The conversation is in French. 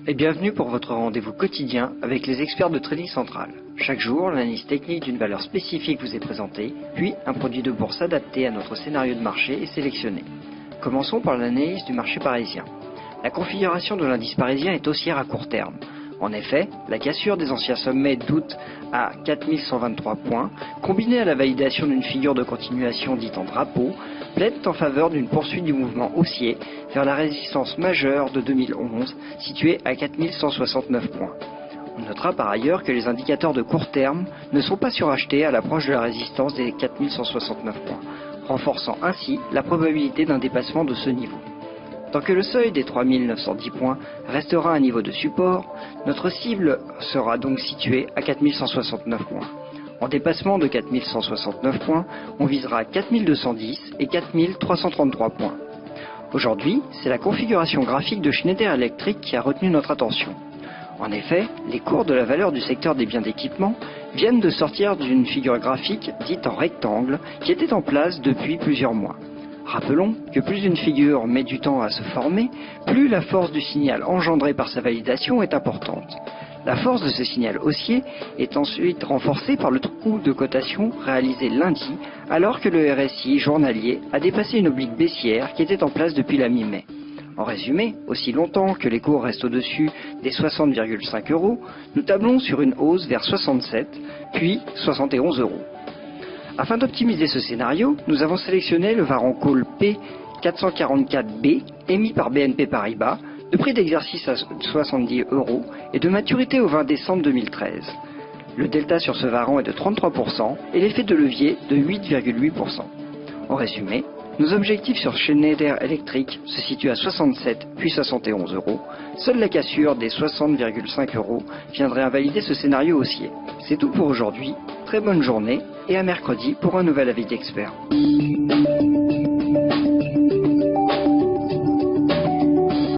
Et bienvenue pour votre rendez-vous quotidien avec les experts de Trading Central. Chaque jour, l'analyse technique d'une valeur spécifique vous est présentée, puis un produit de bourse adapté à notre scénario de marché est sélectionné. Commençons par l'analyse du marché parisien. La configuration de l'indice parisien est haussière à court terme. En effet, la cassure des anciens sommets d'août à 4123 points, combinée à la validation d'une figure de continuation dite en drapeau, plaide en faveur d'une poursuite du mouvement haussier vers la résistance majeure de 2011, située à 4169 points. On notera par ailleurs que les indicateurs de court terme ne sont pas surachetés à l'approche de la résistance des 4169 points, renforçant ainsi la probabilité d'un dépassement de ce niveau. Tant que le seuil des 3910 points restera un niveau de support, notre cible sera donc située à 4169 points. En dépassement de 4169 points, on visera 4210 et 4333 points. Aujourd'hui, c'est la configuration graphique de Schneider Electric qui a retenu notre attention. En effet, les cours de la valeur du secteur des biens d'équipement viennent de sortir d'une figure graphique dite en rectangle qui était en place depuis plusieurs mois. Rappelons que plus une figure met du temps à se former, plus la force du signal engendré par sa validation est importante. La force de ce signal haussier est ensuite renforcée par le trou de cotation réalisé lundi, alors que le RSI journalier a dépassé une oblique baissière qui était en place depuis la mi-mai. En résumé, aussi longtemps que les cours restent au-dessus des 60,5 €, nous tablons sur une hausse vers 67, puis 71 €. Afin d'optimiser ce scénario, nous avons sélectionné le Varan Call P444B émis par BNP Paribas, de prix d'exercice à 70 € et de maturité au 20 décembre 2013. Le delta sur ce Varan est de 33% et l'effet de levier de 8,8%. En résumé, nos objectifs sur Schneider Electric se situent à 67 puis 71 €. Seule la cassure des 60,5 € viendrait invalider ce scénario haussier. C'est tout pour aujourd'hui, très bonne journée et à mercredi pour un nouvel avis d'expert.